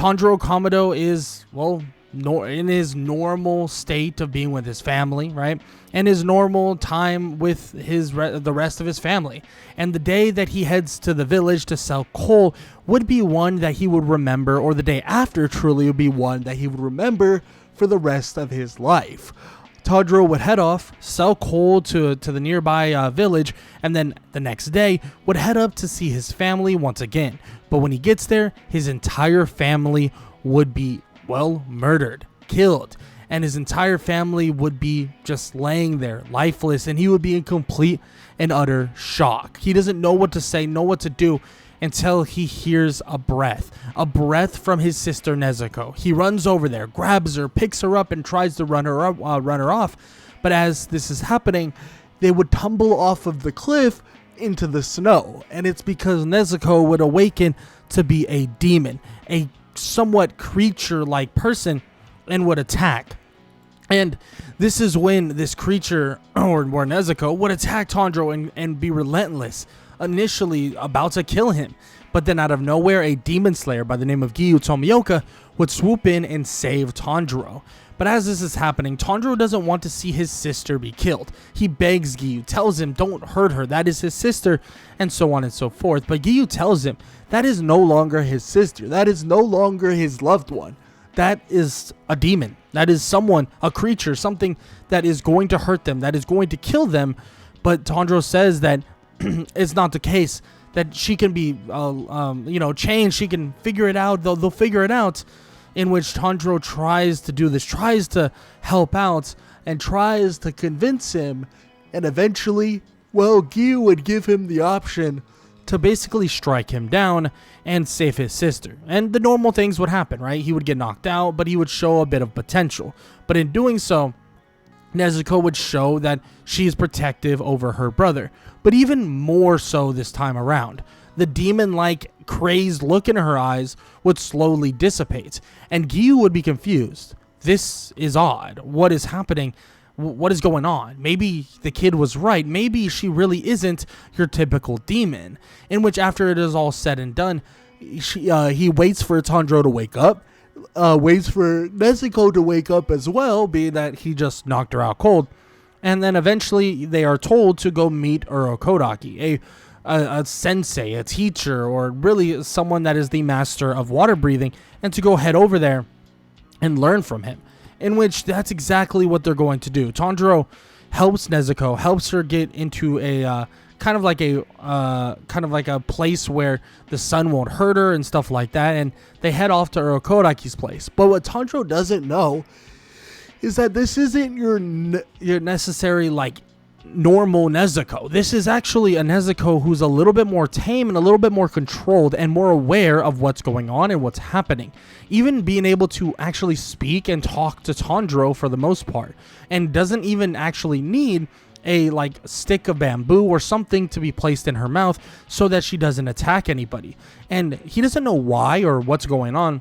Tanjiro Kamado is, well, in his normal state of being with his family, right? And his normal time with the rest of his family. And the day that he heads to the village to sell coal would be one that he would remember, or the day after truly would be one that he would remember for the rest of his life. Tanjiro would head off, sell coal to the nearby village, and then the next day would head up to see his family once again. But when he gets there, his entire family would be, well, murdered, killed, and his entire family would be just laying there, lifeless, and he would be in complete and utter shock. He doesn't know what to say, know what to do, until he hears a breath from his sister Nezuko. He runs over there, grabs her, picks her up, and tries to run her off. But as this is happening, they would tumble off of the cliff into the snow, and it's because Nezuko would awaken to be a demon, a somewhat creature-like person, and would attack. And this is when this creature, or Nezuko, would attack Tanjiro and be relentless, initially about to kill him. But then out of nowhere, a demon slayer by the name of Giyu Tomioka would swoop in and save Tanjiro. But as this is happening, Tanjiro doesn't want to see his sister be killed. He begs Giyu, tells him don't hurt her, that is his sister, and so on and so forth. But Giyu tells him that is no longer his sister, that is no longer his loved one. That is a demon. That is someone, a creature, something that is going to hurt them, that is going to kill them. But Tanjiro says that it's not the case, that she can be, changed. She can figure it out. They'll figure it out. In which Tanjiro tries to do this, tries to help out, and tries to convince him. And eventually, well, Giyu would give him the option to basically strike him down and save his sister. And the normal things would happen, right? He would get knocked out, but he would show a bit of potential. But in doing so, Nezuko would show that she is protective over her brother. But even more so this time around. The demon-like, crazed look in her eyes would slowly dissipate, and Giyu would be confused. This is odd. What is happening? What is going on? Maybe the kid was right. Maybe she really isn't your typical demon. In which, after it is all said and done, he waits for Tanjiro to wake up, waits for Nezuko to wake up as well, being that he just knocked her out cold. And then eventually they are told to go meet Urokodaki, a sensei, a teacher, or really someone that is the master of water breathing, and to go head over there and learn from him. In which that's exactly what they're going to do. Tanjiro helps Nezuko, helps her get into a kind of like a place where the sun won't hurt her and stuff like that, and they head off to Urokodaki's place. But what Tanjiro doesn't know is that this isn't your necessary, like, normal Nezuko. This is actually a Nezuko who's a little bit more tame and a little bit more controlled and more aware of what's going on and what's happening. Even being able to actually speak and talk to Tanjiro for the most part, and doesn't even actually need a stick of bamboo or something to be placed in her mouth so that she doesn't attack anybody. And he doesn't know why or what's going on,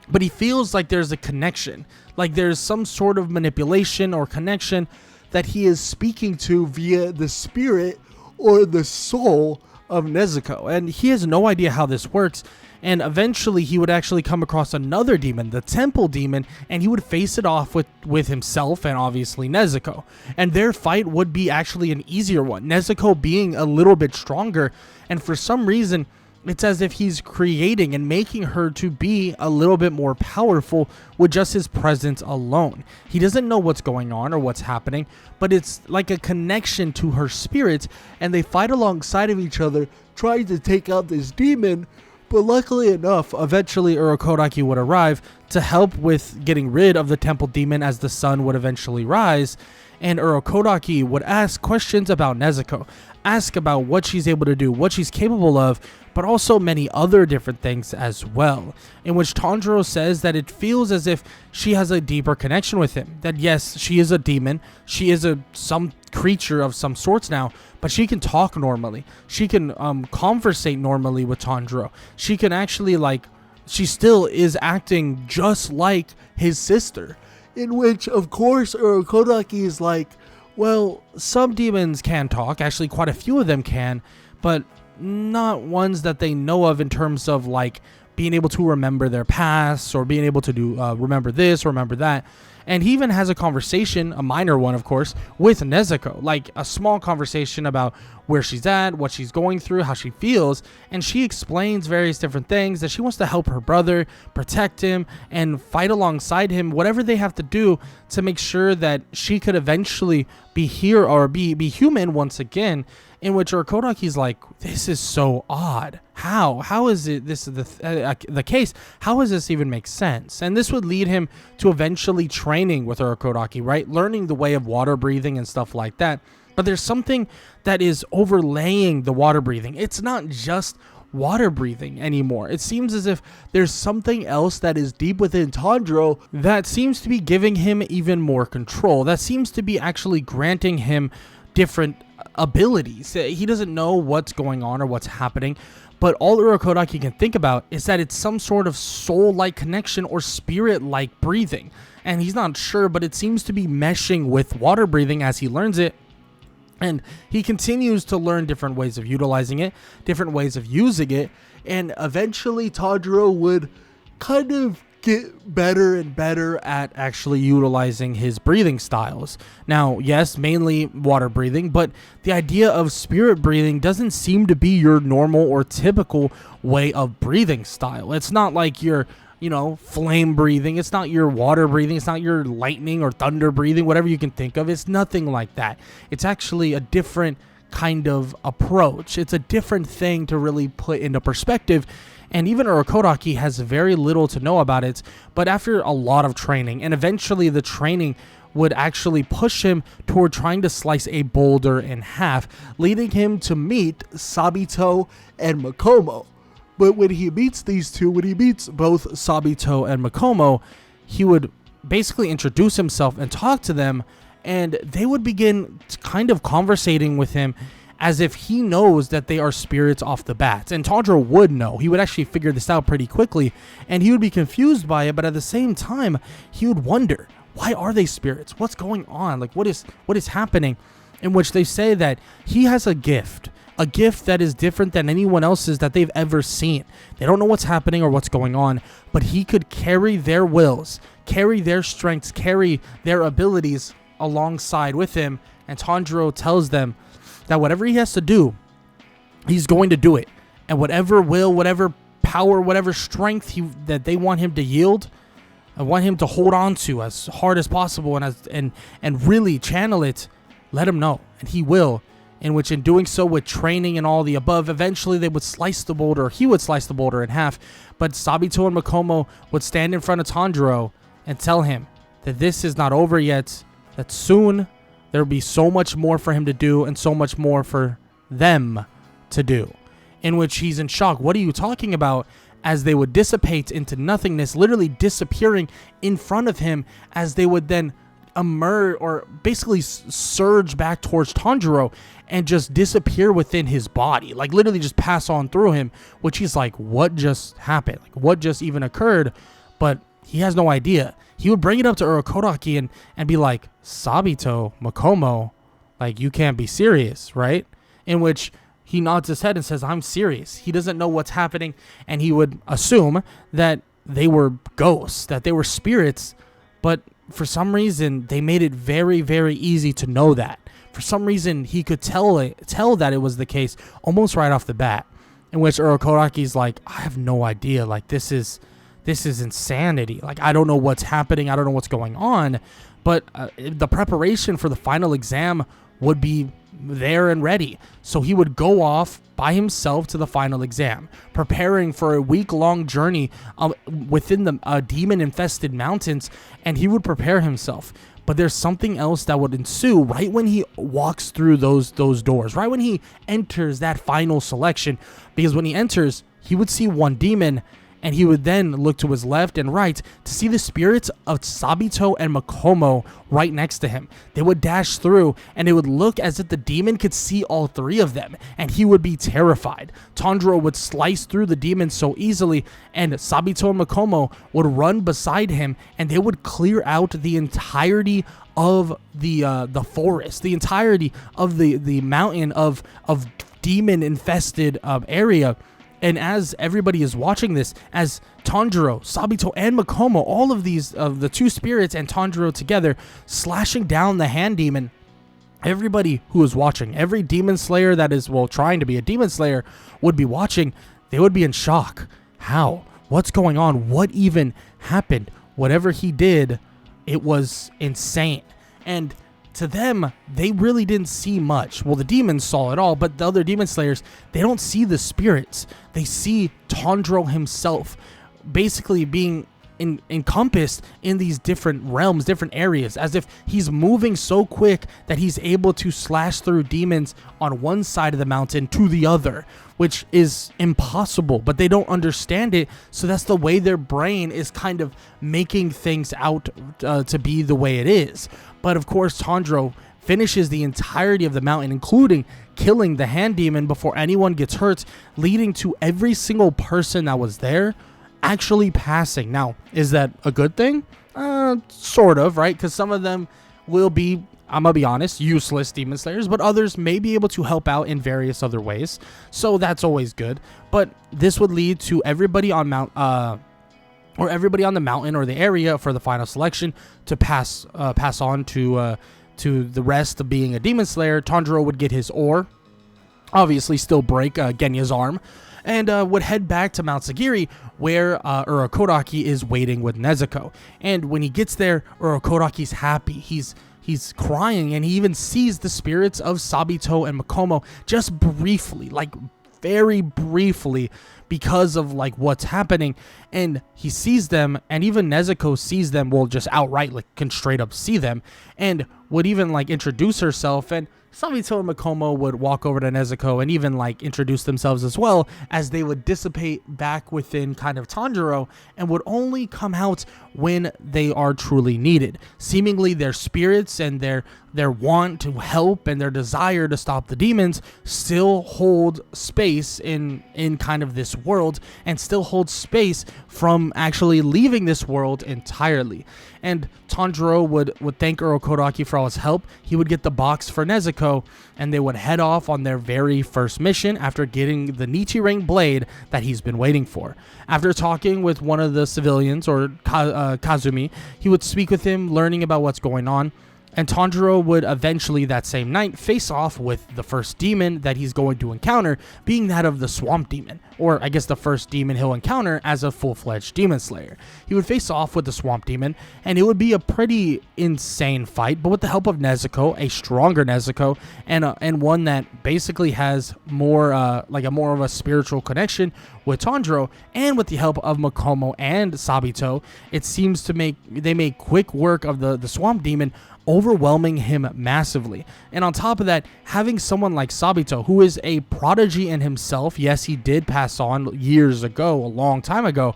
but he feels like there's a connection, like there's some sort of manipulation or connection that he is speaking to via the spirit or the soul of Nezuko. And he has no idea how this works. And eventually he would actually come across another demon, the temple demon, and he would face it off with himself and obviously Nezuko. And their fight would be actually an easier one, Nezuko being a little bit stronger. And for some reason, it's as if he's creating and making her to be a little bit more powerful with just his presence alone. He doesn't know what's going on or what's happening, but it's like a connection to her spirit, and they fight alongside of each other, trying to take out this demon. But luckily enough, eventually Urokodaki would arrive to help with getting rid of the temple demon as the sun would eventually rise. And Urokodaki would ask questions about Nezuko, ask about what she's able to do, what she's capable of, but also many other different things as well, in which Tanjiro says that it feels as if she has a deeper connection with him, that yes, she is a demon, she is some creature of some sorts now, but she can talk normally, she can conversate normally with Tanjiro, she can actually, she still is acting just like his sister. In which, of course, Urokodaki is like, well, some demons can talk, actually quite a few of them can, but not ones that they know of in terms of being able to remember their past, or being able to do remember this, remember that. And he even has a conversation, a minor one, of course, with Nezuko, like a small conversation about where she's at, what she's going through, how she feels. And she explains various different things, that she wants to help her brother, protect him, and fight alongside him, whatever they have to do to make sure that she could eventually be here, or be human once again. In which Urakodaki's like, this is so odd. How is it this is the case? How does this even make sense? And this would lead him to eventually training with Urakodaki, right? Learning the way of water breathing and stuff like that. But there's something that is overlaying the water breathing. It's not just water breathing anymore. It seems as if there's something else that is deep within Tanjiro that seems to be giving him even more control. That seems to be actually granting him different abilities. He doesn't know what's going on or what's happening, but all Urakodaki can think about is that it's some sort of soul-like connection or spirit-like breathing. And he's not sure, but it seems to be meshing with water breathing as he learns it. And he continues to learn different ways of utilizing it, different ways of using it, and eventually Tanjiro would kind of get better and better at actually utilizing his breathing styles. Now, yes, mainly water breathing, but the idea of spirit breathing doesn't seem to be your normal or typical way of breathing style. It's not like your, flame breathing. It's not your water breathing. It's not your lightning or thunder breathing, whatever you can think of. It's nothing like that. It's actually a different kind of approach. It's a different thing to really put into perspective. And even Urakodaki has very little to know about it, but after a lot of training, and eventually the training would actually push him toward trying to slice a boulder in half, leading him to meet Sabito and Makomo. But when he meets both Sabito and Makomo, he would basically introduce himself and talk to them, and they would begin kind of conversating with him as if he knows that they are spirits off the bat. And Tanjiro would know. He would actually figure this out pretty quickly, and he would be confused by it, but at the same time, he would wonder, why are they spirits? What's going on? Like, what is happening? In which they say that he has a gift that is different than anyone else's that they've ever seen. They don't know what's happening or what's going on, but he could carry their wills, carry their strengths, carry their abilities alongside with him. And Tanjiro tells them that whatever he has to do, he's going to do it. And whatever will, whatever power, whatever strength that they want him to yield, I want him to hold on to as hard as possible and really channel it, let him know. And he will. In which, in doing so with training and all the above, eventually they would slice the boulder, he would slice the boulder in half. But Sabito and Makomo would stand in front of Tanjiro and tell him that this is not over yet, that soon there will be so much more for him to do and so much more for them to do. In which he's in shock. What are you talking about? As they would dissipate into nothingness, literally disappearing in front of him, as they would then emerge or basically surge back towards Tanjiro and just disappear within his body, like literally just pass on through him, which he's like, what just happened? Like, what just even occurred? But he has no idea. He would bring it up to Urakodaki and be like, Sabito, Makomo, like, you can't be serious, right? In which he nods his head and says, I'm serious. He doesn't know what's happening, and he would assume that they were ghosts, that they were spirits, but for some reason, they made it very, very easy to know that. For some reason, he could tell that it was the case almost right off the bat, in which Urakodaki's like, I have no idea. Like, this is insanity. Like, I don't know what's happening. I don't know what's going on. But the preparation for the final exam would be there and ready. So he would go off by himself to the final exam, preparing for a week-long journey within the demon-infested mountains, and he would prepare himself. But there's something else that would ensue right when he walks through those doors, right when he enters that final selection, because when he enters, he would see one demon, and he would then look to his left and right to see the spirits of Sabito and Makomo right next to him. They would dash through, and it would look as if the demon could see all three of them, and he would be terrified. Tanjiro would slice through the demon so easily, and Sabito and Makomo would run beside him, and they would clear out the entirety of the forest, the entirety of the mountain of demon-infested area. And as everybody is watching this, as Tanjiro, Sabito, and Makomo, all of these of the two spirits and Tanjiro together slashing down the hand demon, everybody who is watching, every demon slayer that is, well, trying to be a demon slayer would be watching. They would be in shock. How? What's going on? What even happened? Whatever he did, it was insane. And to them, they really didn't see much. Well, the demons saw it all, but the other demon slayers, they don't see the spirits. They see Tanjiro himself basically being encompassed in these different realms, different areas, as if he's moving so quick that he's able to slash through demons on one side of the mountain to the other, which is impossible, but they don't understand it. So that's the way their brain is kind of making things out to be the way it is. But of course, Tanjiro finishes the entirety of the mountain, including killing the hand demon before anyone gets hurt, leading to every single person that was there actually passing. Now, is that a good thing? Sort of, right? Because some of them will be, I'm gonna be honest, useless demon slayers, but others may be able to help out in various other ways. So that's always good. But this would lead to everybody on everybody on the mountain or the area for the final selection to pass on to the rest of being a demon slayer. Tanjiro would get his ore, obviously still break Genya's arm, and would head back to Mount Sagiri, where Urokodaki is waiting with Nezuko. And when he gets there, Urokodaki's happy. He's crying, and he even sees the spirits of Sabito and Makomo just briefly, like very briefly, because of like what's happening. And he sees them, and even Nezuko sees them, well, just outright, like, can straight up see them, and would even like introduce herself. And Sabito and Makomo would walk over to Nezuko and even like introduce themselves as well, as they would dissipate back within kind of Tanjiro and would only come out when they are truly needed. Seemingly their spirits and their want to help and their desire to stop the demons still hold space in kind of this world, and still hold space from actually leaving this world entirely. And Tanjiro would thank Urokodaki for all his help. He would get the box for Nezuko, and they would head off on their very first mission after getting the Nichiren blade that he's been waiting for. After talking with one of the civilians, or Kazumi, he would speak with him, learning about what's going on. And Tanjiro would eventually that same night face off with the first demon that he's going to encounter, being that of the Swamp Demon, or I guess the first demon he'll encounter as a full-fledged demon slayer. He would face off with the Swamp Demon, and it would be a pretty insane fight, but with the help of Nezuko, a stronger Nezuko, and one that basically has more more of a spiritual connection with Tanjiro, and with the help of Makomo and Sabito, it seems to they make quick work of the Swamp Demon, overwhelming him massively. And on top of that, having someone like Sabito, who is a prodigy in himself. Yes, he did pass on years ago, a long time ago,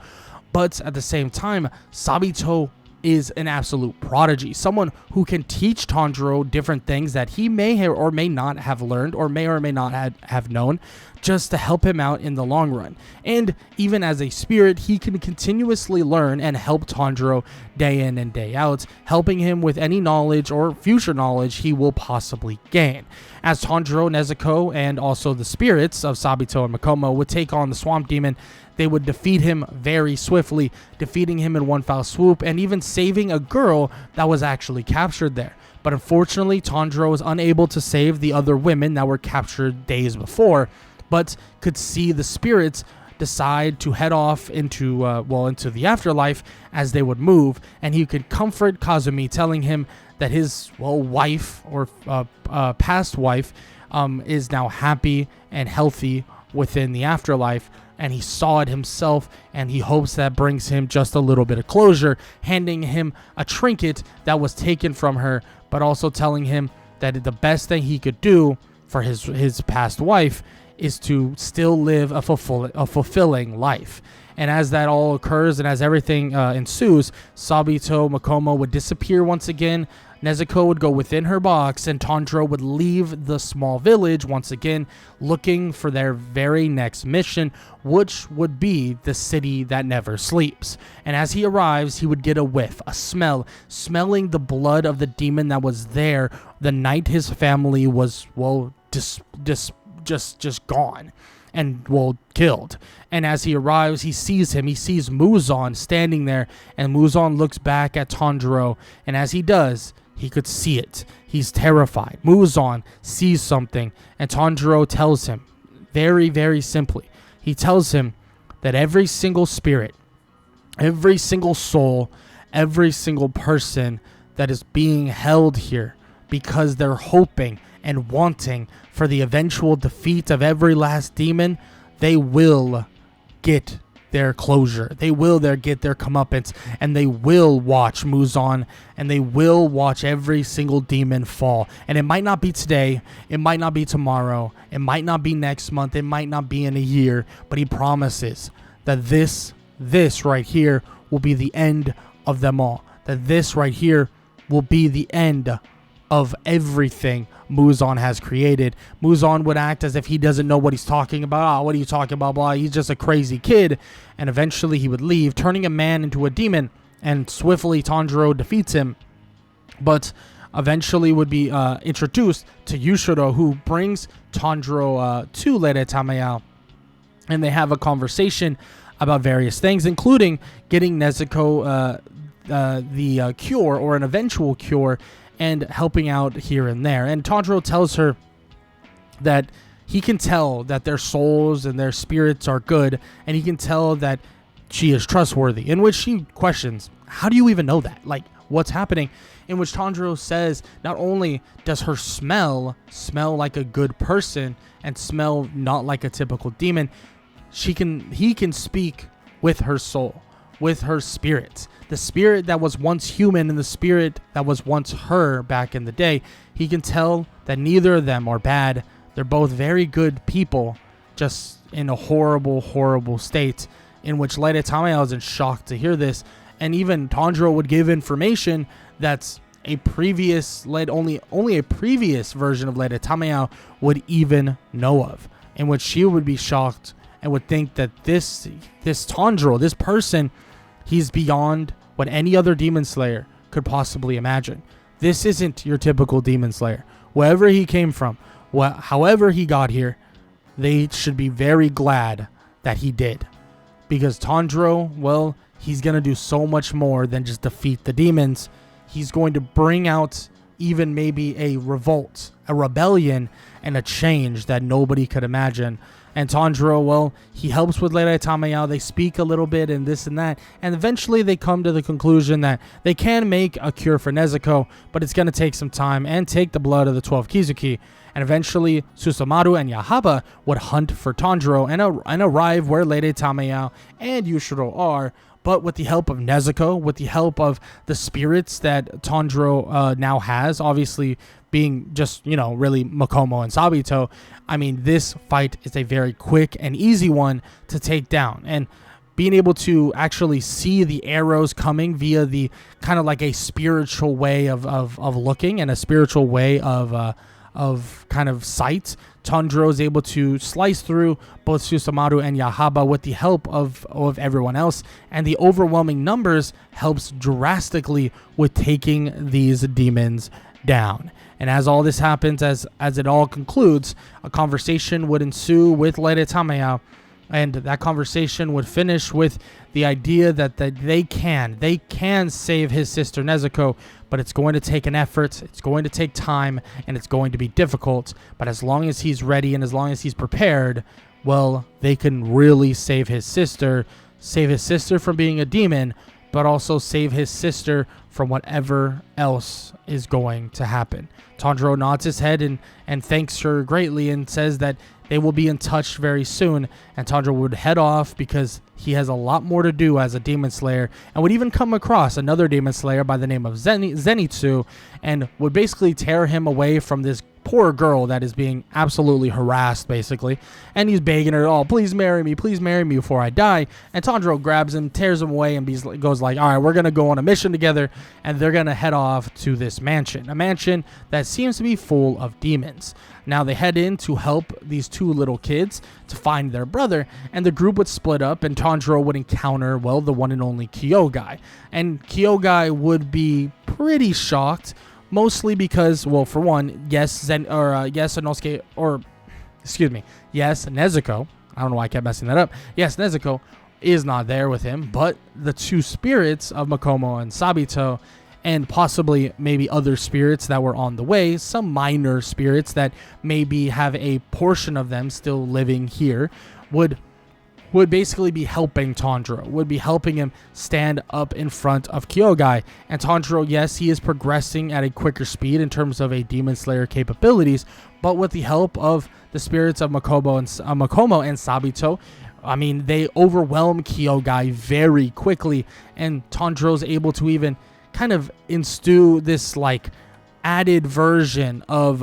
but at the same time, Sabito is an absolute prodigy, someone who can teach Tanjiro different things that he may or may not have learned, or may not have known, just to help him out in the long run. And even as a spirit, he can continuously learn and help Tanjiro day in and day out, helping him with any knowledge or future knowledge he will possibly gain. As Tanjiro, Nezuko, and also the spirits of Sabito and Makomo would take on the Swamp Demon, they would defeat him very swiftly, defeating him in one foul swoop, and even saving a girl that was actually captured there. But unfortunately, Tanjiro was unable to save the other women that were captured days before, but could see the spirits decide to head off into the afterlife as they would move, and he could comfort Kazumi, telling him that his wife, or past wife, is now happy and healthy within the afterlife, and he saw it himself, and he hopes that brings him just a little bit of closure, handing him a trinket that was taken from her, but also telling him that the best thing he could do for his past wife is to still live a fulfilling life. And as that all occurs and as everything ensues, Sabito Makomo would disappear once again, Nezuko would go within her box, and Tanjiro would leave the small village once again, looking for their very next mission, which would be the city that never sleeps. And as he arrives, he would get a whiff, a smell, smelling the blood of the demon that was there the night his family was, just gone. and, well, killed. And as he arrives, he sees Muzan standing there, and Muzan looks back at Tanjiro, and as he does, he could see it. He's terrified. Muzan sees something, and Tanjiro tells him, very, very simply, he tells him that every single spirit, every single soul, every single person that is being held here because they're hoping and wanting for the eventual defeat of every last demon, they will get their closure. They will get their comeuppance, and they will watch Muzan, and they will watch every single demon fall. And it might not be today, it might not be tomorrow, it might not be next month, it might not be in a year, but he promises that this right here will be the end of them all. That this right here will be the end of everything Muzan has created. Muzan would act as if he doesn't know what he's talking about. What are you talking about? Blah. He's just a crazy kid. And eventually he would leave, turning a man into a demon. And swiftly Tanjiro defeats him. But eventually would be introduced to Yushiro, who brings Tanjiro to Lady Tamayao. And they have a conversation about various things, including getting Nezuko the cure, or an eventual cure, and helping out here and there. And Tanjiro tells her that he can tell that their souls and their spirits are good, and he can tell that she is trustworthy, in which she questions, how do you even know that? Like, what's happening? In which Tanjiro says not only does her smell like a good person and smell not like a typical demon, he can speak with her soul, with her spirit. The spirit that was once human and the spirit that was once her back in the day. He can tell that neither of them are bad. They're both very good people, just in a horrible, horrible state, in which Lady Tamayao is in shock to hear this. And even Tanjiro would give information that's a previous, only a previous version of Lady Tamayao would even know of, in which she would be shocked and would think that this Tanjiro, this person, he's beyond what any other demon slayer could possibly imagine. This isn't your typical demon slayer. Wherever he came from, however he got here, they should be very glad that he did. Because Tanjiro, well, he's going to do so much more than just defeat the demons. He's going to bring out even maybe a revolt, a rebellion, and a change that nobody could imagine. And Tanjiro, well, he helps with Lady Tamayao. They speak a little bit and this and that. And eventually they come to the conclusion that they can make a cure for Nezuko, but it's going to take some time and take the blood of the 12 Kizuki. And eventually Susumaru and Yahaba would hunt for Tanjiro and arrive where Lady Tamayao and Yushiro are. But with the help of Nezuko, with the help of the spirits that Tanjiro now has, obviously being just, really Makomo and Sabito, I mean, this fight is a very quick and easy one to take down. And being able to actually see the arrows coming via the kind of like a spiritual way of looking and a spiritual way of kind of sight, Tanjiro is able to slice through both Susumaru and Yahaba with the help of everyone else, and the overwhelming numbers helps drastically with taking these demons down. And as all this happens, as it all concludes, a conversation would ensue with Lady Tamayao, and that conversation would finish with the idea that they can save his sister Nezuko, but it's going to take an effort, it's going to take time, and it's going to be difficult. But as long as he's ready and as long as he's prepared, well, they can really save his sister from being a demon, but also save his sister from whatever else is going to happen. Tanjiro nods his head and thanks her greatly and says that they will be in touch very soon, and Tanjiro would head off because he has a lot more to do as a demon slayer, and would even come across another demon slayer by the name of Zenitsu, and would basically tear him away from this poor girl that is being absolutely harassed, basically. And he's begging her, oh, please marry me before I die. And Tanjiro grabs him, tears him away, and goes like, all right, we're going to go on a mission together, and they're going to head off to this mansion, a mansion that seems to be full of demons. Now they head in to help these two little kids to find their brother, and the group would split up, and Tanjiro would encounter, well, the one and only Kyogai. And Kyogai would be pretty shocked, mostly because, well, for one, yes, Nezuko I don't know why I kept messing that up. Yes, Nezuko is not there with him, but the two spirits of Makomo and Sabito, and possibly maybe other spirits that were on the way, some minor spirits that maybe have a portion of them still living here, would basically be helping Tanjiro, would be helping him stand up in front of Kyogai. And Tanjiro, yes, he is progressing at a quicker speed in terms of a Demon Slayer capabilities, but with the help of the spirits of Makomo and Sabito, I mean, they overwhelm Kyogai very quickly, and Tanjiro's able to even kind of instill this like added version of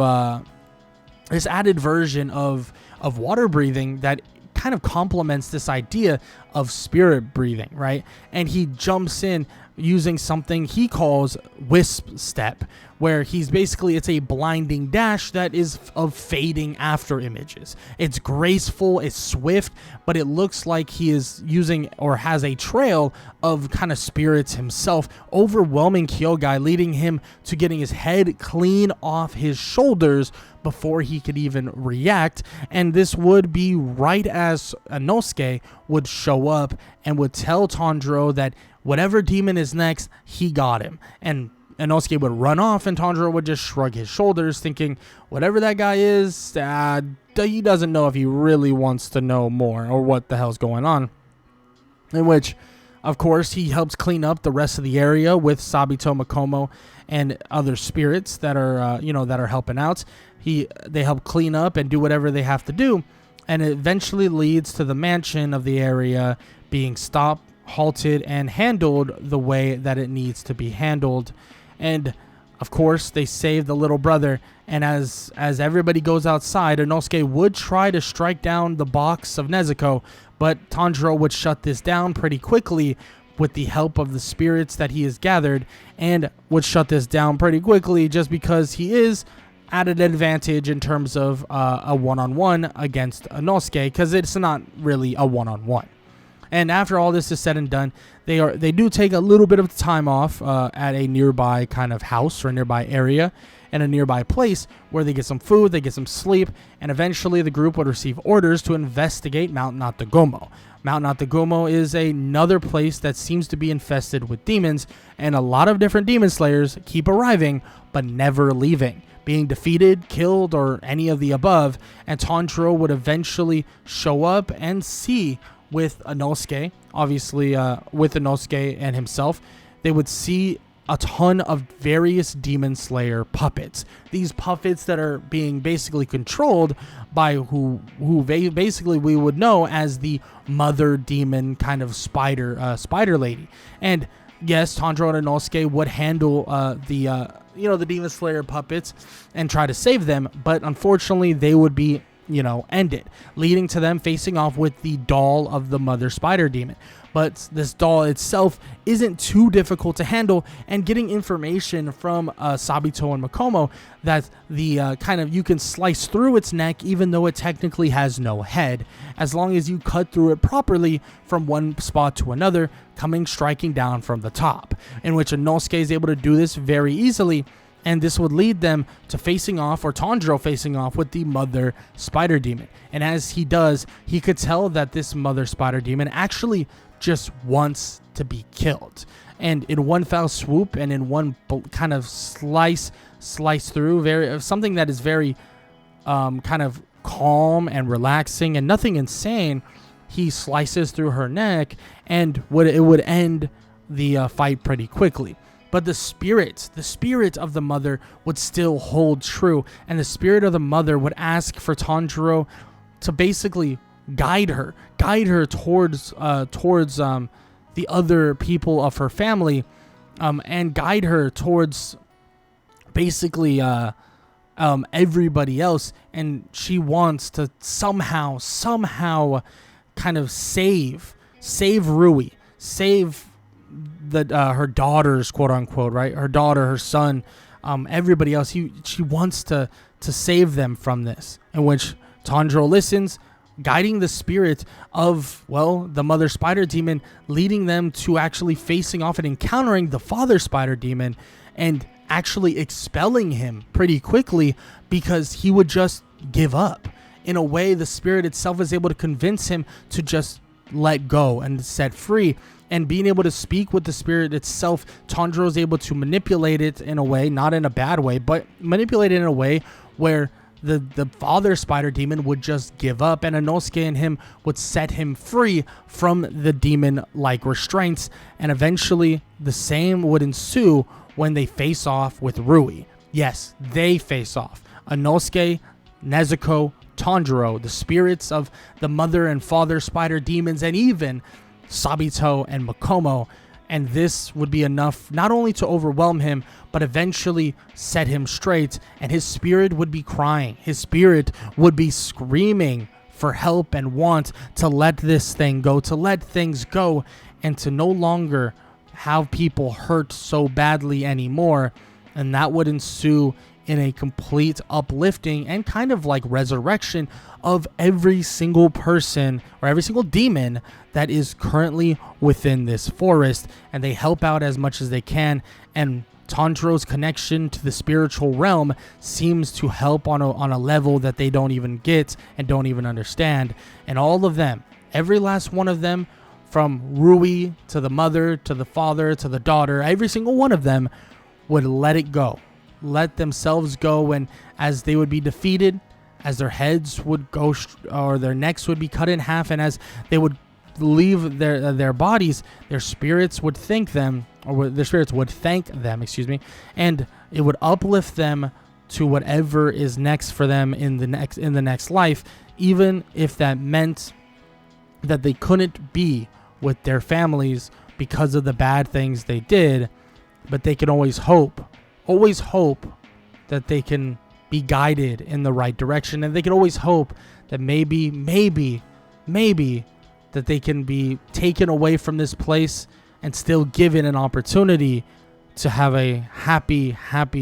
water breathing that kind of complements this idea of spirit breathing, right? And he jumps in using something he calls wisp step, where he's basically, it's a blinding dash that is of fading after images. It's graceful, it's swift, but it looks like he is using or has a trail of kind of spirits himself, overwhelming Kyogai, leading him to getting his head clean off his shoulders before he could even react. And this would be right as Inosuke would show up and would tell Tanjiro that whatever demon is next, he got him. And Inosuke would run off, and Tanjiro would just shrug his shoulders, thinking, whatever that guy is, he doesn't know if he really wants to know more or what the hell's going on. In which, of course, he helps clean up the rest of the area with Sabito, Makomo, and other spirits that are, that are helping out. They help clean up and do whatever they have to do, and it eventually leads to the mansion of the area being stopped, halted, and handled the way that it needs to be handled. And of course, they save the little brother, and as everybody goes outside, Inosuke would try to strike down the box of Nezuko, but Tanjiro would shut this down pretty quickly with the help of the spirits that he has gathered, and would shut this down pretty quickly just because he is at an advantage in terms of a one-on-one against Inosuke, because it's not really a one-on-one. And after all this is said and done, they do take a little bit of time off at a nearby kind of house or a nearby area and a nearby place where they get some food, they get some sleep, and eventually the group would receive orders to investigate Mount Natagomo. Mount Natagomo is another place that seems to be infested with demons, and a lot of different demon slayers keep arriving but never leaving, being defeated, killed, or any of the above. And Tanjiro would eventually show up and see with Inosuke, obviously with Inosuke and himself, they would see a ton of various demon slayer puppets. These puppets that are being basically controlled by who basically we would know as the mother demon kind of spider lady. And yes, Tanjiro and Inosuke would handle the demon slayer puppets and try to save them, but unfortunately they would be ended, leading to them facing off with the doll of the mother spider demon. But this doll itself isn't too difficult to handle, and getting information from Sabito and Makomo that the you can slice through its neck even though it technically has no head, as long as you cut through it properly from one spot to another, striking down from the top, in which Inosuke is able to do this very easily. And this would lead them to Tanjiro facing off with the mother spider demon. And as he does, he could tell that this mother spider demon actually just wants to be killed. And in one foul swoop and in one kind of slice through, something that is very kind of calm and relaxing and nothing insane, he slices through her neck, and it would end the fight pretty quickly. But the spirit of the mother would still hold true, and the spirit of the mother would ask for Tanjiro to basically guide her towards the other people of her family, and guide her towards basically everybody else. And she wants to somehow kind of save Rui, save her daughters, quote unquote, right? Her daughter, her son, everybody else. She wants to save them from this, in which Tanjiro listens, guiding the spirit of, the mother spider demon, leading them to actually facing off and encountering the father spider demon, and actually expelling him pretty quickly because he would just give up. in a way, the spirit itself is able to convince him to just let go and set free. And being able to speak with the spirit itself, Tanjiro is able to manipulate it in a way, not in a bad way, but manipulate it in a way where the father spider demon would just give up, and Inosuke and him would set him free from the demon-like restraints. And eventually the same would ensue when they face off with Rui. Yes, they face off. Inosuke, Nezuko, Tanjiro, the spirits of the mother and father spider demons, and even Sabito and Makomo. And this would be enough not only to overwhelm him, but eventually set him straight, and his spirit would be crying. His spirit would be screaming for help and want to let this thing go, to let things go, and to no longer have people hurt so badly anymore. And that would ensue in a complete uplifting and kind of like resurrection of every single person or every single demon that is currently within this forest, and they help out as much as they can. And Tanjiro's connection to the spiritual realm seems to help on a level that they don't even get and don't even understand. And all of them, every last one of them, from Rui to the mother to the father to the daughter, every single one of them would let it go, let themselves go. And as they would be defeated, as their heads would go or their necks would be cut in half, and as they would leave their bodies, their spirits would thank them, or their spirits would thank them, and it would uplift them to whatever is next for them in the next life, even if that meant that they couldn't be with their families because of the bad things they did. But they can always hope that they can be guided in the right direction, and they can always hope that maybe that they can be taken away from this place and still given an opportunity to have a happy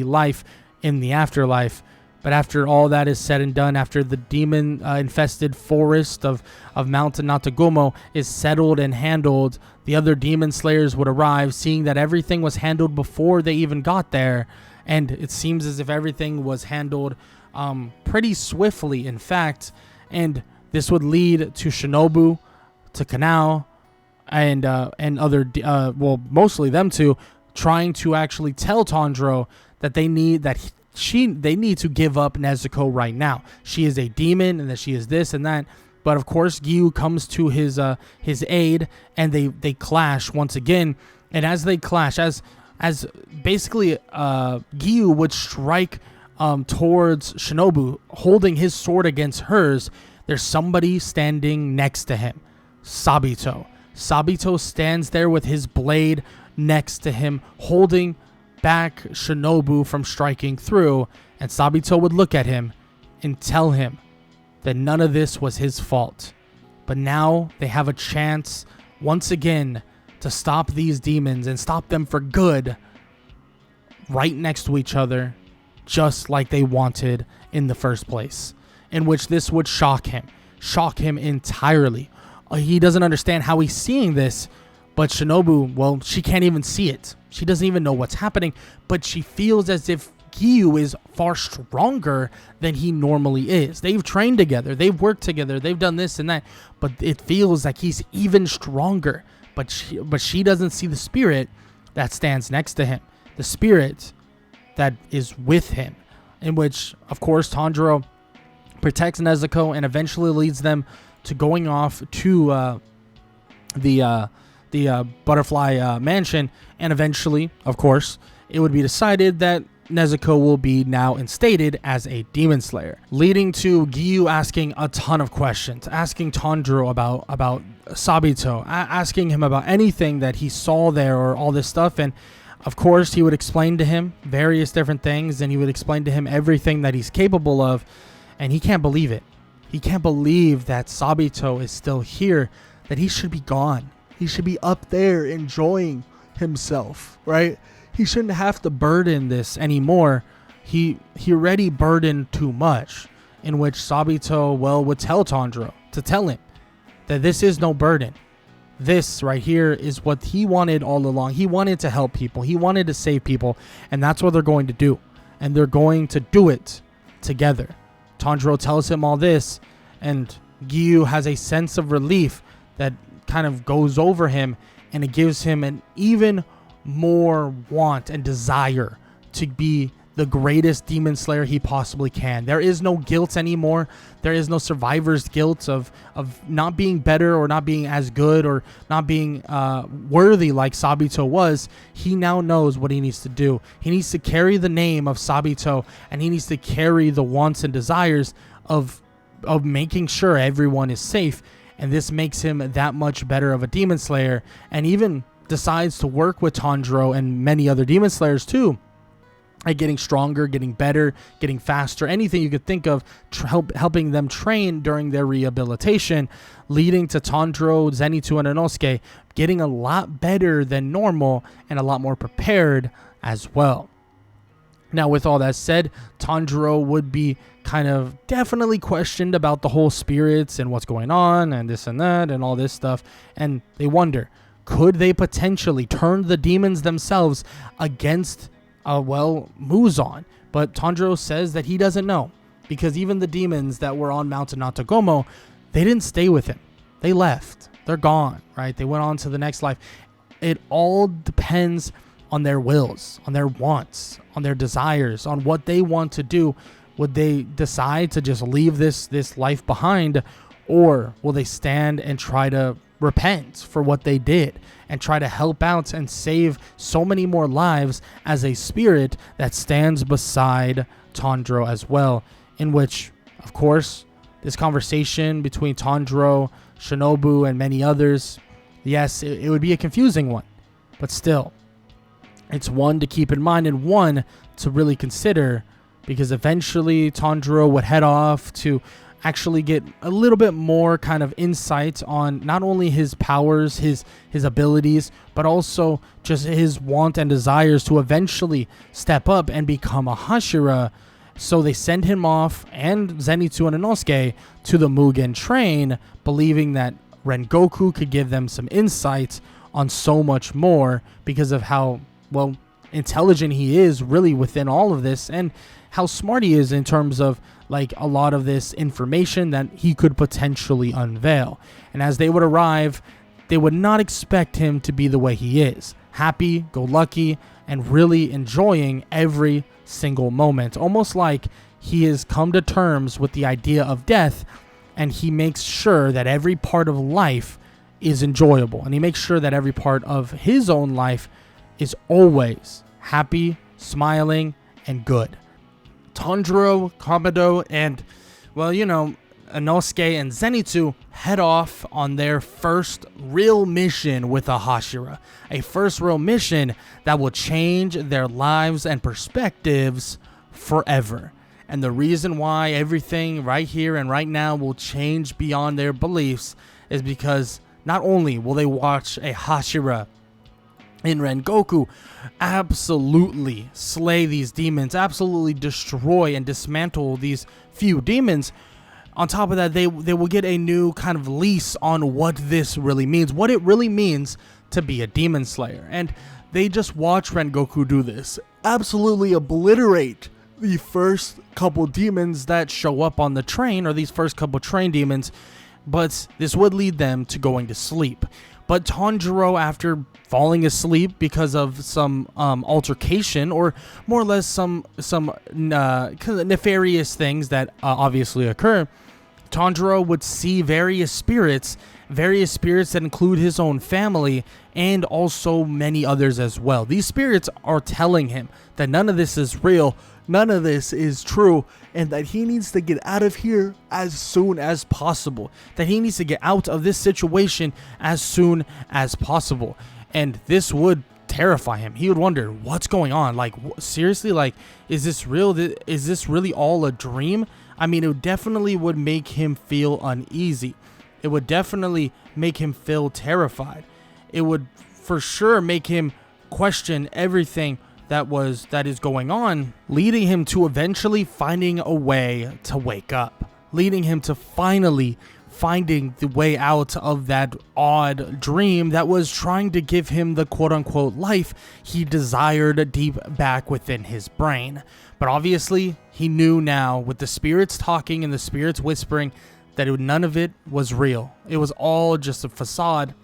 life in the afterlife. But after all that is said and done, after the demon infested forest of Mount Natagumo is settled and handled, the other demon slayers would arrive, seeing that everything was handled before they even got there. And it seems as if everything was handled pretty swiftly, in fact. And this would lead to Shinobu, to Kanao, and other, mostly them two, trying to actually tell Tanjiro that they need to give up Nezuko right now. She is a demon, and that she is this and that. But of course, Giyu comes to his aid, and they clash once again. And as they clash, as basically Giyu would strike towards Shinobu, holding his sword against hers, there's somebody standing next to him. Sabito. Sabito stands there with his blade next to him, holding back Shinobu from striking through. And Sabito would look at him and tell him that none of this was his fault. But now they have a chance once again to stop these demons and stop them for good, right next to each other, just like they wanted in the first place. In which this would shock him entirely. He doesn't understand how he's seeing this, but Shinobu, well, she can't even see it. She doesn't even know what's happening, but she feels as if Giyu is far stronger than he normally is. They've trained together, they've worked together, they've done this and that, but it feels like he's even stronger. But she doesn't see the spirit that stands next to him, the spirit that is with him, in which, of course, Tanjiro protects Nezuko and eventually leads them to going off to the butterfly mansion. And eventually, of course, it would be decided that Nezuko will be now instated as a demon slayer, leading to Giyu asking a ton of questions, asking Tanjiro about Sabito, asking him about anything that he saw there or all this stuff. And of course, he would explain to him various different things, and he would explain to him everything that he's capable of, and he can't believe it. He can't believe that Sabito is still here, that he should be gone. He should be up there enjoying himself, right? He shouldn't have to burden this anymore. He already burdened too much, in which Sabito, would tell Tanjiro to tell him that this is no burden. This right here is what he wanted all along. He wanted to help people. He wanted to save people, and that's what they're going to do. And they're going to do it together. Tanjiro tells him all this, And Giyu has a sense of relief that kind of goes over him, and it gives him an even more want and desire to be the greatest demon slayer he possibly can. There is no guilt anymore. There is no survivor's guilt of not being better or not being as good or not being worthy like Sabito was. He now knows what he needs to do. He needs to carry the name of Sabito, and he needs to carry the wants and desires of making sure everyone is safe. And this makes him that much better of a demon slayer, and even decides to work with Tanjiro and many other demon slayers too, at getting stronger, getting better, getting faster, anything you could think of, helping them train during their rehabilitation, leading to Tanjiro, Zenitsu, and Inosuke getting a lot better than normal and a lot more prepared as well. Now, with all that said, Tanjiro would be kind of definitely questioned about the whole spirits and what's going on and this and that and all this stuff. And they wonder, could they potentially turn the demons themselves against, Muzan? But Tanjiro says that he doesn't know, because even the demons that were on Mountain Natagomo, they didn't stay with him. They left. They're gone, right? They went on to the next life. It all depends on their wills, on their wants, on their desires, on what they want to do. Would they decide to just leave this life behind, or will they stand and try to repent for what they did and try to help out and save so many more lives as a spirit that stands beside Tanjiro as well? In which, of course, this conversation between Tanjiro, Shinobu, and many others, yes, it would be a confusing one, but still, it's one to keep in mind and one to really consider, because eventually Tanjiro would head off to actually get a little bit more kind of insight on not only his powers, his abilities, but also just his want and desires to eventually step up and become a Hashira. So they send him off, and Zenitsu and Inosuke, to the Mugen train, believing that Rengoku could give them some insight on so much more because of how, intelligent he is really within all of this, and how smart he is in terms of like a lot of this information that he could potentially unveil. And as they would arrive, they would not expect him to be the way he is, happy-go-lucky and really enjoying every single moment, almost like he has come to terms with the idea of death, and he makes sure that every part of life is enjoyable, and he makes sure that every part of his own life is always happy, smiling, and good. Tanjiro, Kamado, and, Inosuke and Zenitsu head off on their first real mission with a Hashira. A first real mission that will change their lives and perspectives forever. And the reason why everything right here and right now will change beyond their beliefs is because not only will they watch a Hashira in Rengoku absolutely slay these demons, absolutely destroy and dismantle these few demons, on top of that, they will get a new kind of lease on what this really means, what it really means to be a demon slayer. And they just watch Rengoku do this, absolutely obliterate the first couple demons that show up on the train, or these first couple train demons, but this would lead them to going to sleep. But Tanjiro, after falling asleep because of some altercation, or more or less some nefarious things that obviously occur, Tanjiro would see various spirits that include his own family and also many others as well. These spirits are telling him that none of this is real, none of this is true, and that he needs to get out of here as soon as possible. That he needs to get out of this situation as soon as possible. And this would terrify him. He would wonder, what's going on? Like, seriously? Like, is this real? Is this really all a dream? I mean, it definitely would make him feel uneasy. It would definitely make him feel terrified. It would for sure make him question everything that is going on, leading him to eventually finding a way to wake up, leading him to finally finding the way out of that odd dream that was trying to give him the quote-unquote life he desired deep back within his brain. But obviously, he knew now, with the spirits talking and the spirits whispering, that none of it was real. It was all just a facade,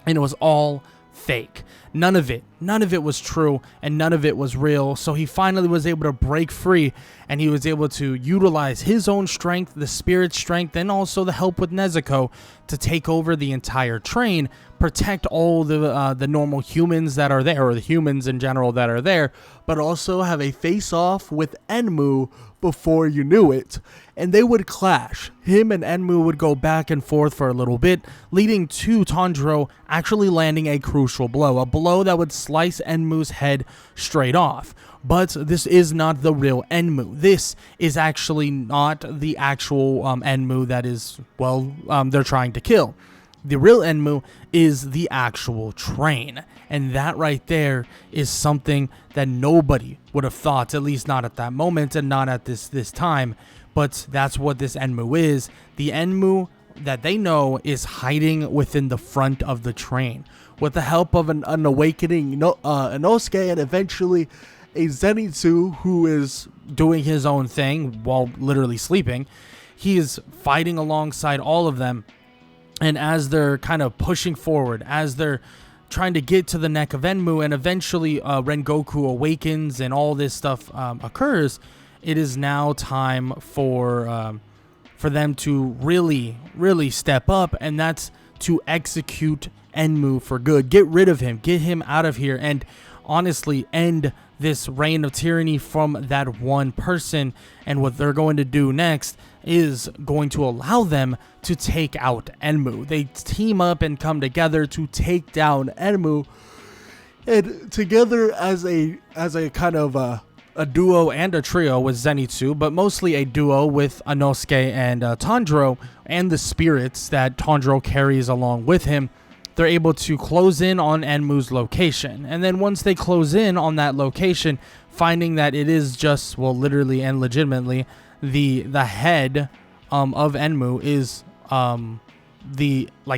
and it was all fake. None of it was true, and none of it was real. So he finally was able to break free, and he was able to utilize his own strength, the spirit's strength, and also the help with Nezuko to take over the entire train, protect all the normal humans that are there, or the humans in general that are there, but also have a face-off with Enmu before you knew it. And they would clash. Him and Enmu would go back and forth for a little bit, leading to Tanjiro actually landing a crucial blow, a blow that would slice Enmu's head straight off. But this is not the real Enmu. This is actually not the actual Enmu that is, they're trying to kill. The real Enmu is the actual train. And that right there is something that nobody would have thought, at least not at that moment and not at this time. But that's what this Enmu is. The Enmu that they know is hiding within the front of the train. With the help of an awakening Inosuke and eventually a Zenitsu who is doing his own thing while literally sleeping, he is fighting alongside all of them. And as they're kind of pushing forward, as they're trying to get to the neck of Enmu, and eventually Rengoku awakens and all this stuff occurs, it is now time for them to really step up, and that's to execute Enmu for good. Get rid of him, get him out of here, and honestly end this reign of tyranny from that one person. And what they're going to do next is going to allow them to take out Enmu. They team up and come together to take down Enmu, and together as a kind of a duo and a trio with Zenitsu, but mostly a duo with Inosuke and Tanjiro and the spirits that Tanjiro carries along with him. They're able to close in on Enmu's location. And then once they close in on that location, finding that it is just, literally and legitimately, the head of Enmu is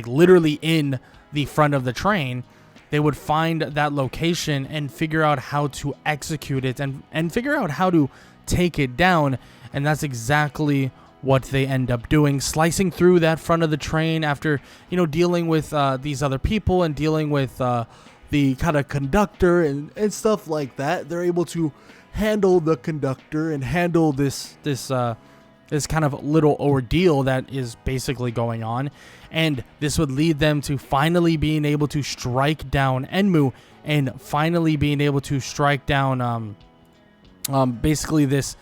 literally in the front of the train, they would find that location and figure out how to execute it and figure out how to take it down. And that's exactly what they end up doing, slicing through that front of the train after, dealing with these other people and dealing with the kind of conductor and stuff like that. They're able to handle the conductor and handle this kind of little ordeal that is basically going on. And this would lead them to finally being able to strike down Enmu and finally being able to strike down basically this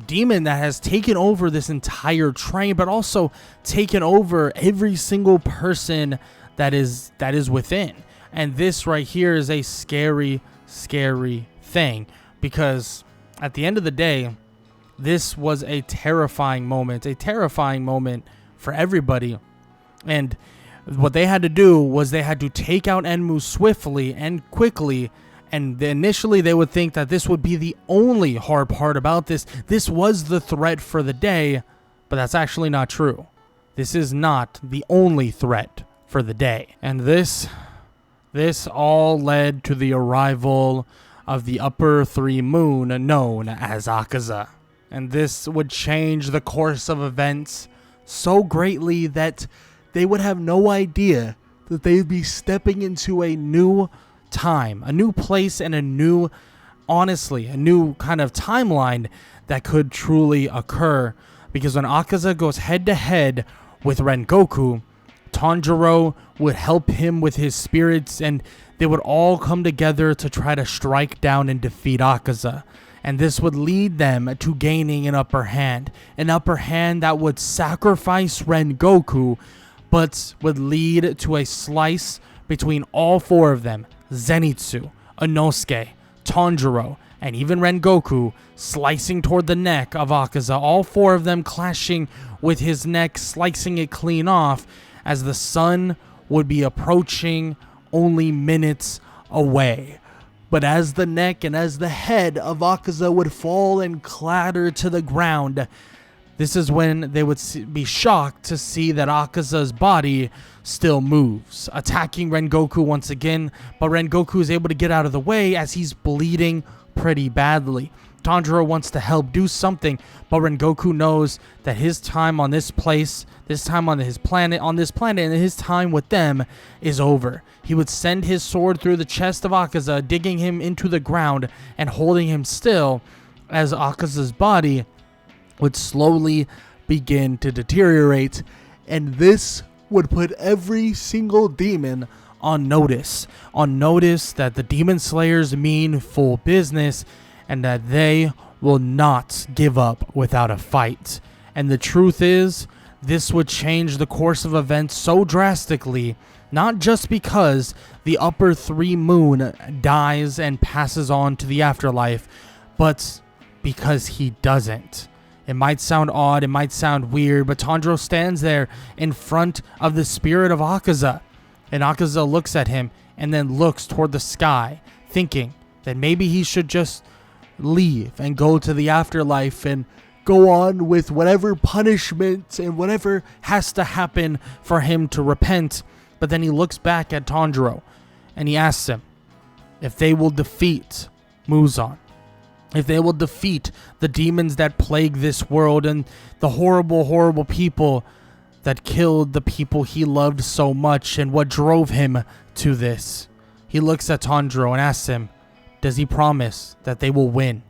demon that has taken over this entire train, but also taken over every single person that is within. And this right here is a scary thing, because at the end of the day, this was a terrifying moment for everybody. And what they had to do was they had to take out Enmu swiftly and quickly. And initially they would think that this would be the only hard part about this. This was the threat for the day, but that's actually not true. This is not the only threat for the day. And this all led to the arrival of the Upper Three Moon, known as Akaza. And this would change the course of events so greatly that they would have no idea that they'd be stepping into a new time, a new place, and a new kind of timeline that could truly occur. Because when Akaza goes head to head with Rengoku, Tanjiro would help him with his spirits, and they would all come together to try to strike down and defeat Akaza. And this would lead them to gaining an upper hand that would sacrifice Rengoku, but would lead to a slice between all four of them: Zenitsu, Inosuke, Tanjiro, and even Rengoku, slicing toward the neck of Akaza, all four of them clashing with his neck, slicing it clean off, as the sun would be approaching only minutes away. But as the neck and as the head of Akaza would fall and clatter to the ground, this is when they would be shocked to see that Akaza's body still moves, attacking Rengoku once again, but Rengoku is able to get out of the way as he's bleeding pretty badly. Tanjiro wants to help do something, but Rengoku knows that his time on this place, this time on this planet, and his time with them is over. He would send his sword through the chest of Akaza, digging him into the ground and holding him still as Akaza's body would slowly begin to deteriorate, and this would put every single demon on notice that the Demon Slayers mean full business and that they will not give up without a fight. And the truth is, this would change the course of events so drastically, not just because the upper 3 moon dies and passes on to the afterlife, but because he doesn't. It might sound odd, it might sound weird, but Tanjiro stands there in front of the spirit of Akaza, and Akaza looks at him and then looks toward the sky, thinking that maybe he should just leave and go to the afterlife and go on with whatever punishment and whatever has to happen for him to repent. But then he looks back at Tanjiro and he asks him if they will defeat Muzan, if they will defeat the demons that plague this world and the horrible, horrible people that killed the people he loved so much and what drove him to this. He looks at Tanjiro and asks him, does he promise that they will win?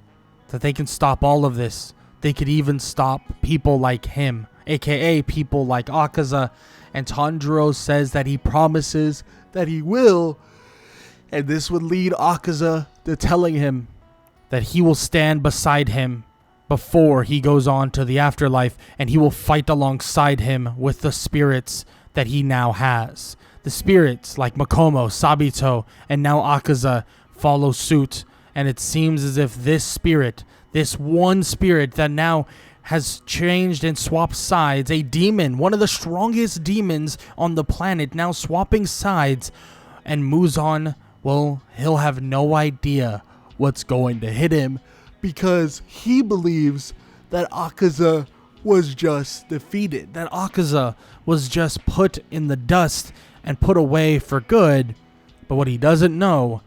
That they can stop all of this? They could even stop people like him, aka people like Akaza. And Tanjiro says that he promises that he will. And this would lead Akaza to telling him that he will stand beside him before he goes on to the afterlife, and he will fight alongside him with the spirits that he now has. The spirits like Makomo, Sabito, and now Akaza follow suit, and it seems as if this spirit, this one spirit that now has changed and swapped sides, a demon, one of the strongest demons on the planet, now swapping sides, and Muzan, well, he'll have no idea what's going to hit him, because he believes that Akaza was just defeated, that Akaza was just put in the dust and put away for good. But what he doesn't know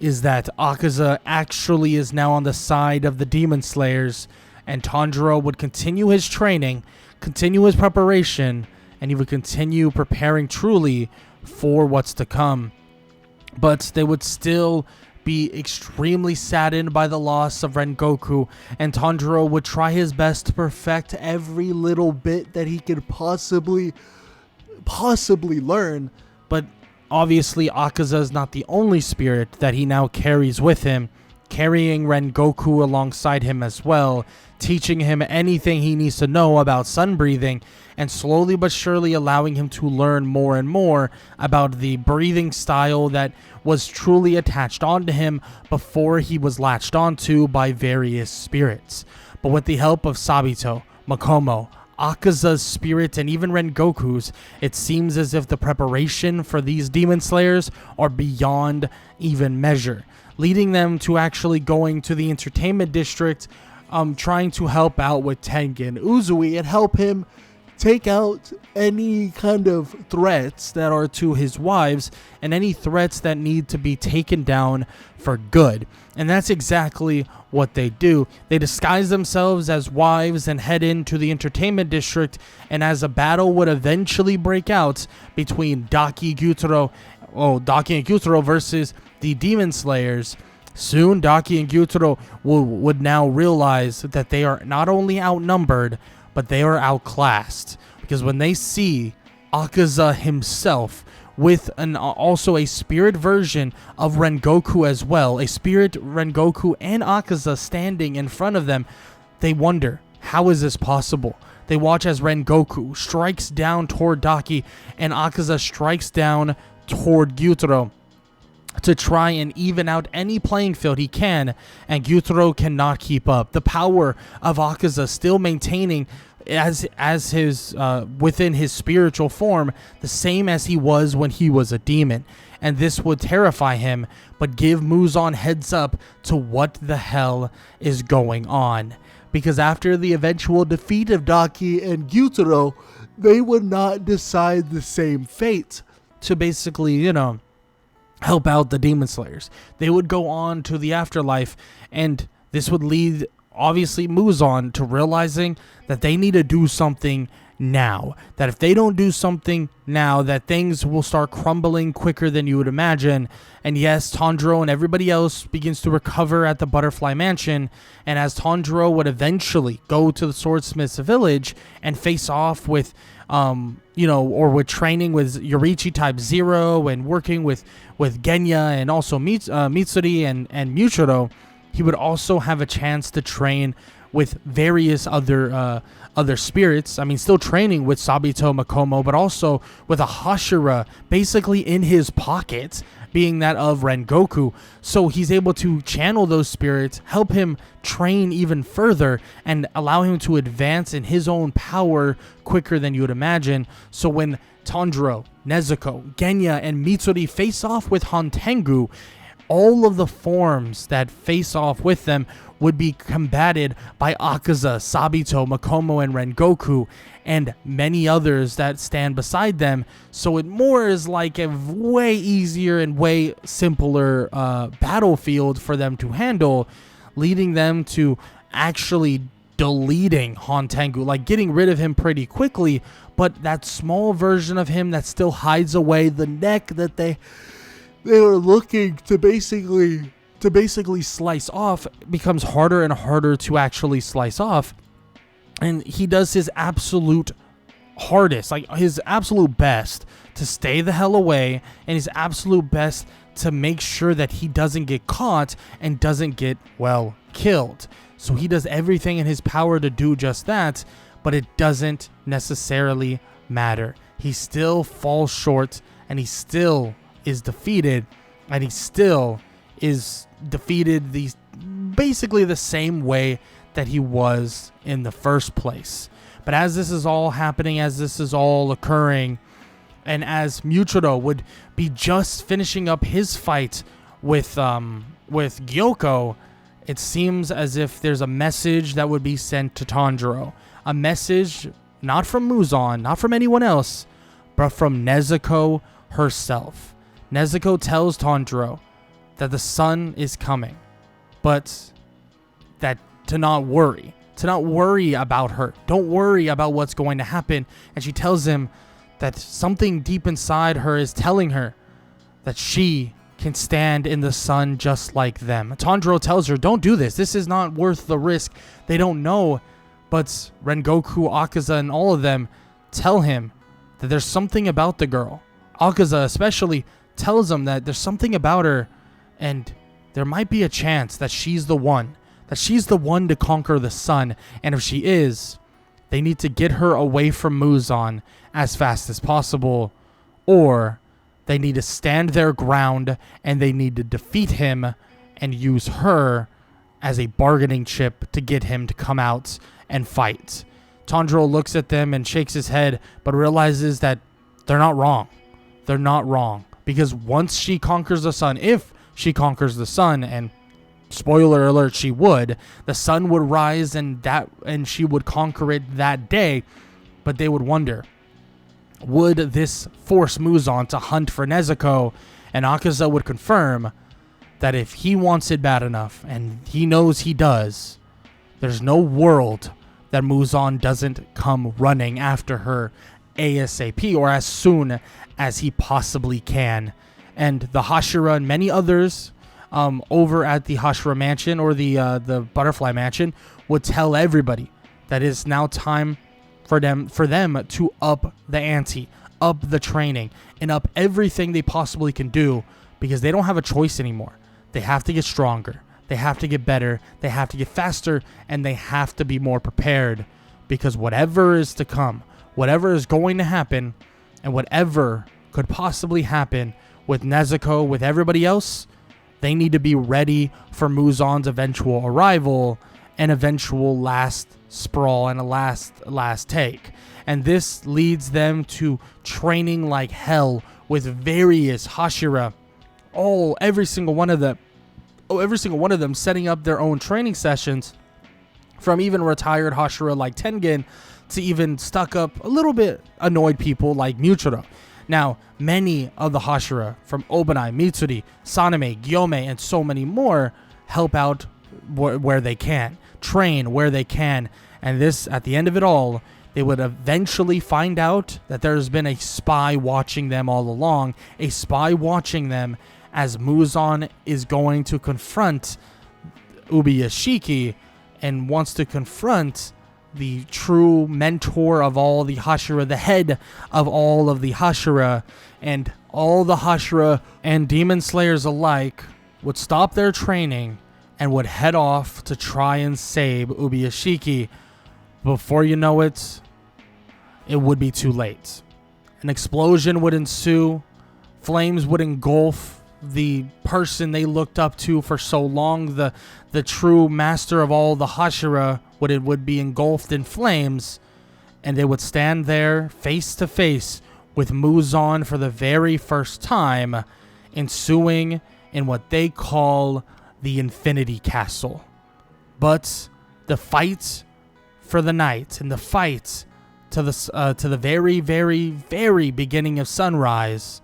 is that Akaza actually is now on the side of the Demon Slayers, and Tanjiro would continue his training, continue his preparation, and he would continue preparing truly for what's to come. But they would still be extremely saddened by the loss of Rengoku, and Tanjiro would try his best to perfect every little bit that he could possibly learn. But obviously Akaza is not the only spirit that he now carries with him, carrying Rengoku alongside him as well, teaching him anything he needs to know about sun breathing, and slowly but surely allowing him to learn more and more about the breathing style that was truly attached onto him before he was latched onto by various spirits. But with the help of Sabito, Makomo, Akaza's spirit, and even Rengoku's, it seems as if the preparation for these Demon Slayers are beyond even measure, leading them to actually going to the entertainment district, trying to help out with Tengen Uzui and help him take out any kind of threats that are to his wives and any threats that need to be taken down for good. And that's exactly what they do. They disguise themselves as wives and head into the entertainment district, and as a battle would eventually break out between Daki and Gyutaro versus the Demon Slayers, soon Daki and Gyutaro would now realize that they are not only outnumbered, but they are outclassed, because when they see Akaza himself with also a spirit version of Rengoku as well, a spirit Rengoku and Akaza standing in front of them, they wonder, how is this possible? They watch as Rengoku strikes down toward Daki and Akaza strikes down toward Gyutaro to try and even out any playing field he can, and Gyutaro cannot keep up. The power of Akaza still maintaining as his within his spiritual form, the same as he was when he was a demon, and this would terrify him, but give Muzan heads up to what the hell is going on, because after the eventual defeat of Daki and Gyutaro, they would not decide the same fate to basically, help out the Demon Slayers. They would go on to the afterlife, and this would lead, obviously, Muzan to realizing that they need to do something now. That if they don't do something now, that things will start crumbling quicker than you would imagine. And yes, Tanjiro and everybody else begins to recover at the Butterfly Mansion. And as Tanjiro would eventually go to the Swordsmith's village and face off with, or with training with Yoriichi Type 0 and working with Genya and also Mitsuri and Muchiro, he would also have a chance to train with various other spirits. I mean, still training with Sabito Makomo, but also with a Hashira basically in his pocket, being that of Rengoku. So he's able to channel those spirits, help him train even further, and allow him to advance in his own power quicker than you would imagine. So when Tanjiro, Nezuko, Genya, and Mitsuri face off with Hantengu, all of the forms that face off with them would be combated by Akaza, Sabito, Makomo, and Rengoku, and many others that stand beside them. So it more is like a way easier and way simpler battlefield for them to handle, leading them to actually deleting Hantengu, like getting rid of him pretty quickly. But that small version of him that still hides away, the neck that they were looking to basically slice off, becomes harder and harder to actually slice off. And he does his absolute hardest, like his absolute best to stay the hell away, and his absolute best to make sure that he doesn't get caught and doesn't get, well, killed. So he does everything in his power to do just that, but it doesn't necessarily matter. He still falls short, and he still is defeated, and he still is defeated basically the same way that he was in the first place. But as this is all happening, as this is all occurring, and as Muchiro would be just finishing up his fight with Gyoko, it seems as if there's a message that would be sent to Tanjiro. A message not from Muzan, not from anyone else, but from Nezuko herself. Nezuko tells Tanjiro that the sun is coming, but that to not worry about her. Don't worry about what's going to happen. And she tells him that something deep inside her is telling her that she can stand in the sun just like them. Tanjiro tells her, don't do this. This is not worth the risk. They don't know. But Rengoku, Akaza, and all of them tell him that there's something about the girl. Akaza especially tells him that there's something about her, and there might be a chance that she's the one to conquer the sun. And if she is, they need to get her away from Muzan as fast as possible, or they need to stand their ground and they need to defeat him and use her as a bargaining chip to get him to come out and fight. Tanjiro looks at them and shakes his head, but realizes that they're not wrong. They're not wrong. Because once she conquers the sun, if she conquers the sun, and spoiler alert, she would, the sun would rise and she would conquer it that day. But they would wonder, would this force Muzan to hunt for Nezuko? And Akaza would confirm that if he wants it bad enough, and he knows he does, there's no world that Muzan doesn't come running after her ASAP, or as soon as he possibly can. And the Hashira and many others over at the Hashira Mansion, or the Butterfly Mansion, would tell everybody that it's now time for them to up the ante, up the training, and up everything they possibly can do, because they don't have a choice anymore. They have to get stronger. They have to get better. They have to get faster, and they have to be more prepared, because whatever is to come, whatever is going to happen, and whatever could possibly happen with Nezuko, with everybody else, they need to be ready for Muzan's eventual arrival and eventual last sprawl and a last take. And this leads them to training like hell with various Hashira, every single one of them setting up their own training sessions, from even retired Hashira like Tengen to even stuck up, a little bit annoyed people like Muchiro. Now, many of the Hashira from Obanai, Mitsuri, Saname, Gyome, and so many more help out where they can, train where they can. And this, at the end of it all, they would eventually find out that there's been a spy watching them all along, a spy watching them as Muzan is going to confront Ubuyashiki and wants to confront the true mentor of all the Hashira, the head of all of the Hashira, and all the Hashira and Demon Slayers alike would stop their training and would head off to try and save Ubuyashiki. Before you know it, it would be too late. An explosion would ensue. Flames would engulf the person they looked up to for so long. The true master of all the Hashira would be engulfed in flames, and they would stand there face to face with Muzan for the very first time, ensuing in what they call the Infinity Castle. But the fight for the night and the fight to the very, very, very beginning of Sunrise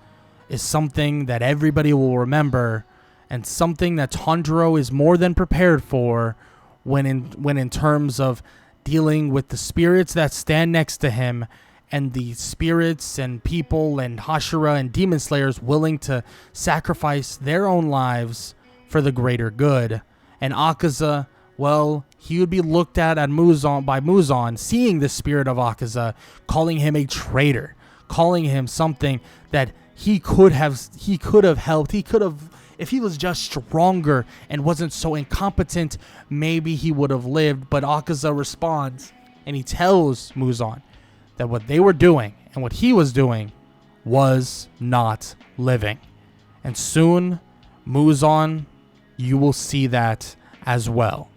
is something that everybody will remember, and something that Tanjiro is more than prepared for when in terms of dealing with the spirits that stand next to him, and the spirits and people and Hashira and Demon Slayers willing to sacrifice their own lives for the greater good. And Akaza, well, he would be looked at by Muzan, seeing the spirit of Akaza, calling him a traitor, calling him something that he could have helped. If he was just stronger and wasn't so incompetent, maybe he would have lived. But Akaza responds, and he tells Muzan that what they were doing and what he was doing was not living. And soon, Muzan, you will see that as well.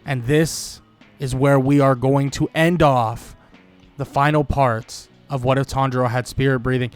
And this is where we are going to end off the final parts of What If Tanjiro Had Spirit Breathing.